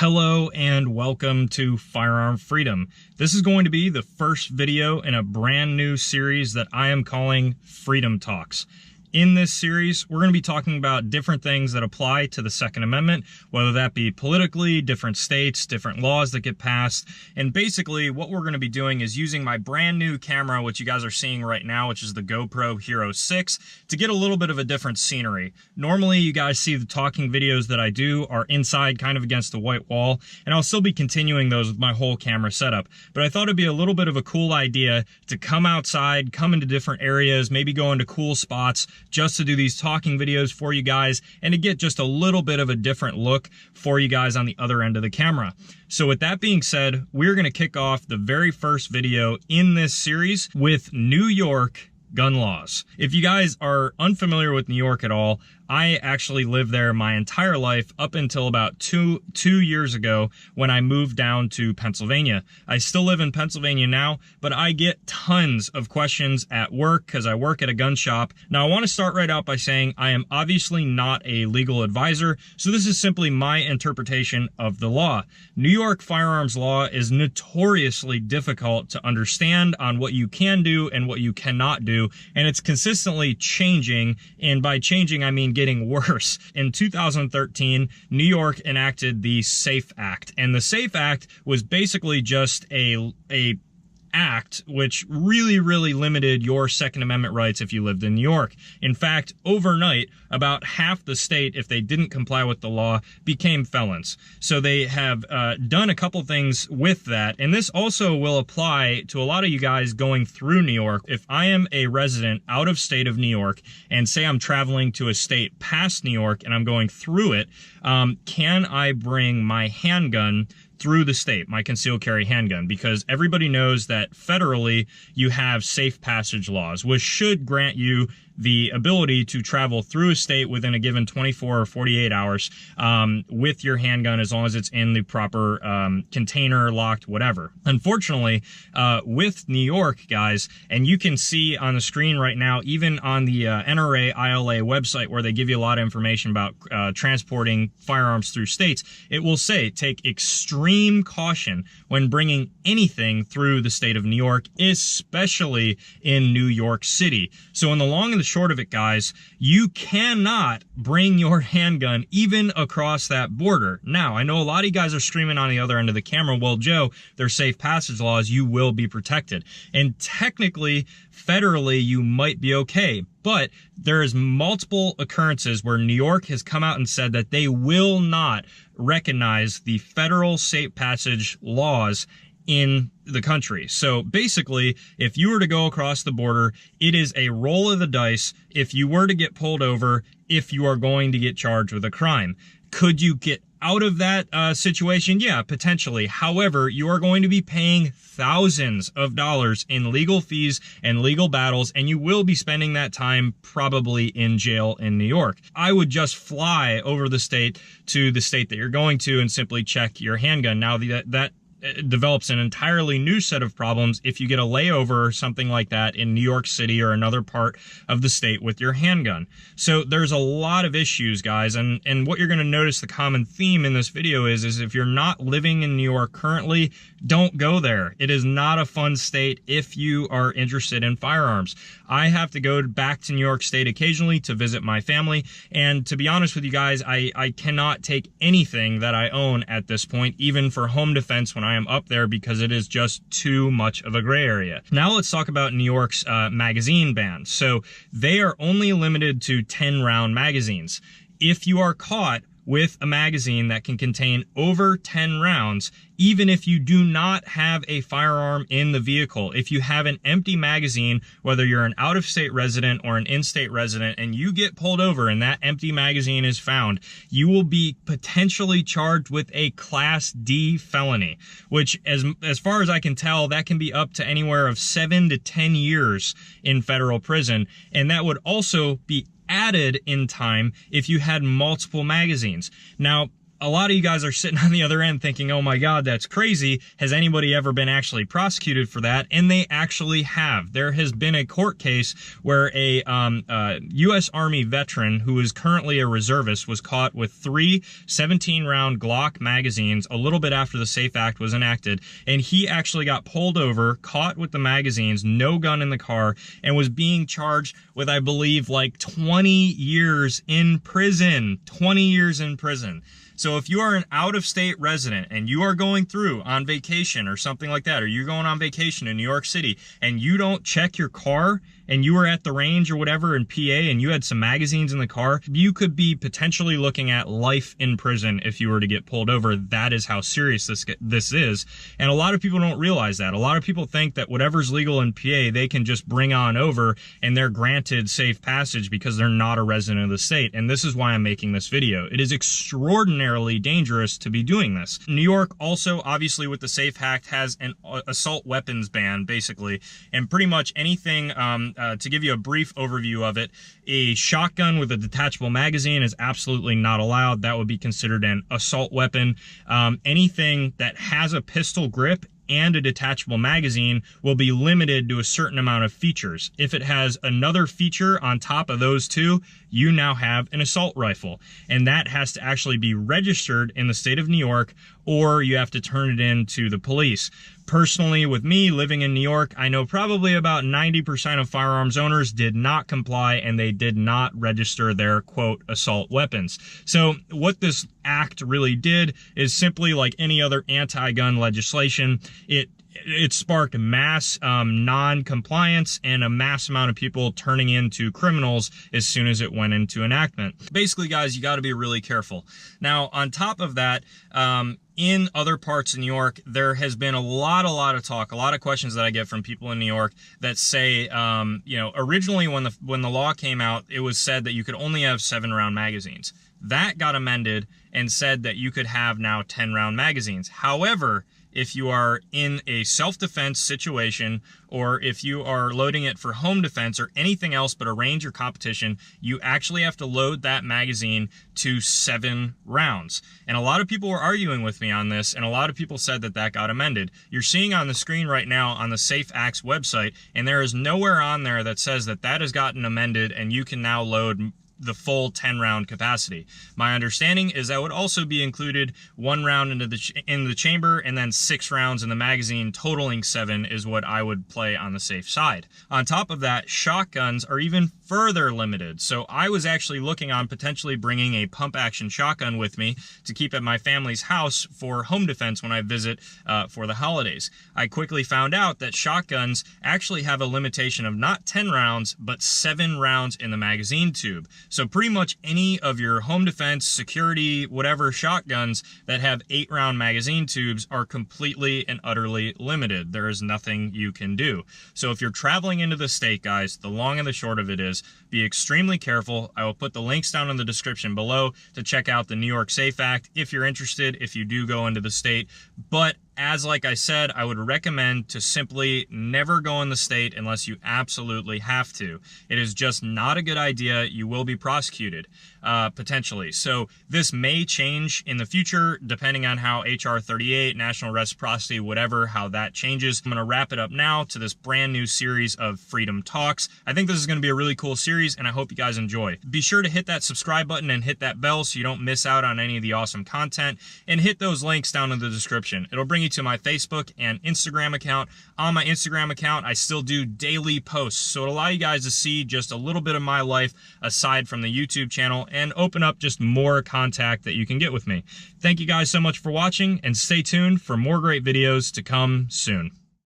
Hello and welcome to Firearm Freedom. This is going to be the first video in a brand new series that I am calling Freedom Talks. In this series, we're going to be talking about different things that apply to the Second Amendment, whether that be politically, different states, different laws that get passed. And basically, what we're going to be doing is using my brand new camera, which you guys are seeing right now, which is the GoPro Hero 6, to get a little bit of a different scenery. Normally, you guys see the talking videos that I do are inside, kind of against the white wall, and I'll still be continuing those with my whole camera setup. But I thought it'd be a little bit of a cool idea to come outside, come into different areas, maybe go into cool spots, just to do these talking videos for you guys and to get just a little bit of a different look for you guys on the other end of the camera. So with that being said, we're going to kick off the very first video in this series with New York gun laws. If you guys are unfamiliar with New York at all, I actually lived there my entire life up until about two years ago when I moved down to Pennsylvania. I still live in Pennsylvania now, but I get tons of questions at work because I work at a gun shop. Now, I want to start right out by saying I am obviously not a legal advisor, so this is simply my interpretation of the law. New York firearms law is notoriously difficult to understand on what you can do and what you cannot do, and it's consistently changing, and by changing I mean getting worse. In 2013, New York enacted the SAFE Act, and the SAFE Act was basically just a act which really limited your Second Amendment rights if you lived in New York. In fact, overnight, about half the state, if they didn't comply with the law, became felons. So they have done a couple things with that, and this also will apply to a lot of you guys going through New York. If I am a resident out of state of New York, and say I'm traveling to a state past New York and I'm going through it, can I bring my handgun through the state, my concealed carry handgun? Because everybody knows that federally you have safe passage laws, which should grant you the ability to travel through a state within a given 24 or 48 hours with your handgun, as long as it's in the proper container, locked, whatever. Unfortunately, with New York, guys, and you can see on the screen right now, even on the NRA ILA website, where they give you a lot of information about transporting firearms through states, it will say take extreme caution when bringing anything through the state of New York, especially in New York City. So in the long and the short of it, guys, you cannot bring your handgun even across that border. Now, I know a lot of you guys are screaming on the other end of the camera, well, Joe, there's safe passage laws, you will be protected. And technically, federally, you might be okay. But there is multiple occurrences where New York has come out and said that they will not recognize the federal safe passage laws in the country. So basically, if you were to go across the border, it is a roll of the dice if you were to get pulled over, if you are going to get charged with a crime. Could you get out of that situation? Yeah, potentially. However, you are going to be paying thousands of dollars in legal fees and legal battles, and you will be spending that time probably in jail in New York. I would just fly over the state to the state that you're going to and simply check your handgun. Now, that develops an entirely new set of problems if you get a layover or something like that in New York City or another part of the state with your handgun. So there's a lot of issues, guys, and what you're going to notice the common theme in this video is if you're not living in New York currently, don't go there. It is not a fun state if you are interested in firearms. I have to go back to New York State occasionally to visit my family, and to be honest with you guys, I cannot take anything that I own at this point, even for home defense, when I am up there, because it is just too much of a gray area. Now let's talk about New York's magazine ban. So they are only limited to 10-round magazines. If you are caught with a magazine that can contain over 10 rounds, even if you do not have a firearm in the vehicle, if you have an empty magazine, whether you're an out-of-state resident or an in-state resident, and you get pulled over and that empty magazine is found, you will be potentially charged with a Class D felony, which, as far as I can tell, that can be up to anywhere of 7 to 10 years in federal prison, and that would also be added in time if you had multiple magazines. Now, a lot of you guys are sitting on the other end thinking, oh my God, that's crazy. Has anybody ever been actually prosecuted for that? And they actually have. There has been a court case where a U.S. Army veteran who is currently a reservist was caught with 3 17-round Glock magazines a little bit after the SAFE Act was enacted. And he actually got pulled over, caught with the magazines, no gun in the car, and was being charged with, I believe, like 20 years in prison. 20 years in prison. So if you are an out-of-state resident and you are going through on vacation or something like that, or you're going on vacation in New York City and you don't check your car and you were at the range or whatever in PA and you had some magazines in the car, you could be potentially looking at life in prison if you were to get pulled over. That is how serious this is. And a lot of people don't realize that. A lot of people think that whatever's legal in PA, they can just bring on over and they're granted safe passage because they're not a resident of the state. And this is why I'm making this video. It is extraordinarily dangerous to be doing this. New York also, obviously with the SAFE Act, has an assault weapons ban, basically. And pretty much anything, to give you a brief overview of it, a shotgun with a detachable magazine is absolutely not allowed. That would be considered an assault weapon. Anything that has a pistol grip and a detachable magazine will be limited to a certain amount of features. If it has another feature on top of those two, you now have an assault rifle. And that has to actually be registered in the state of New York, or you have to turn it in to the police. Personally, with me living in New York, I know probably about 90% of firearms owners did not comply and they did not register their, quote, assault weapons. So what this act really did is simply like any other anti-gun legislation, it sparked mass non-compliance and a mass amount of people turning into criminals as soon as it went into enactment. Basically, guys, you got to be really careful. Now, on top of that, in other parts of New York, there has been a lot of talk, a lot of questions that I get from people in New York that say, you know, originally when the law came out, it was said that you could only have 7-round magazines. That got amended and said that you could have now 10-round magazines. However, if you are in a self-defense situation, or if you are loading it for home defense or anything else but a range or competition, you actually have to load that magazine to 7 rounds. And a lot of people were arguing with me on this, and a lot of people said that that got amended. You're seeing on the screen right now on the SAFE Act's website, and there is nowhere on there that says that that has gotten amended and you can now load the full 10-round capacity. My understanding is that would also be included 1 round in the chamber and then 6 rounds in the magazine, totaling 7 is what I would play on the safe side. On top of that, shotguns are even further limited. So I was actually looking on potentially bringing a pump action shotgun with me to keep at my family's house for home defense when I visit for the holidays. I quickly found out that shotguns actually have a limitation of not 10 rounds, but 7 rounds in the magazine tube. So pretty much any of your home defense, security, whatever shotguns that have 8-round magazine tubes are completely and utterly limited. There is nothing you can do. So if you're traveling into the state, guys, the long and the short of it is be extremely careful. I will put the links down in the description below to check out the New York SAFE Act if you're interested, if you do go into the state. But as like I said, I would recommend to simply never go in the state unless you absolutely have to. It is just not a good idea. You will be prosecuted, potentially. So this may change in the future, depending on how HR 38, national reciprocity, whatever, how that changes. I'm going to wrap it up now to this brand new series of Freedom Talks. I think this is going to be a really cool series, and I hope you guys enjoy. Be sure to hit that subscribe button and hit that bell so you don't miss out on any of the awesome content, and hit those links down in the description. It'll bring you to my Facebook and Instagram account. On my Instagram account, I still do daily posts, so it'll allow you guys to see just a little bit of my life aside from the YouTube channel and open up just more contact that you can get with me. Thank you guys so much for watching, and stay tuned for more great videos to come soon.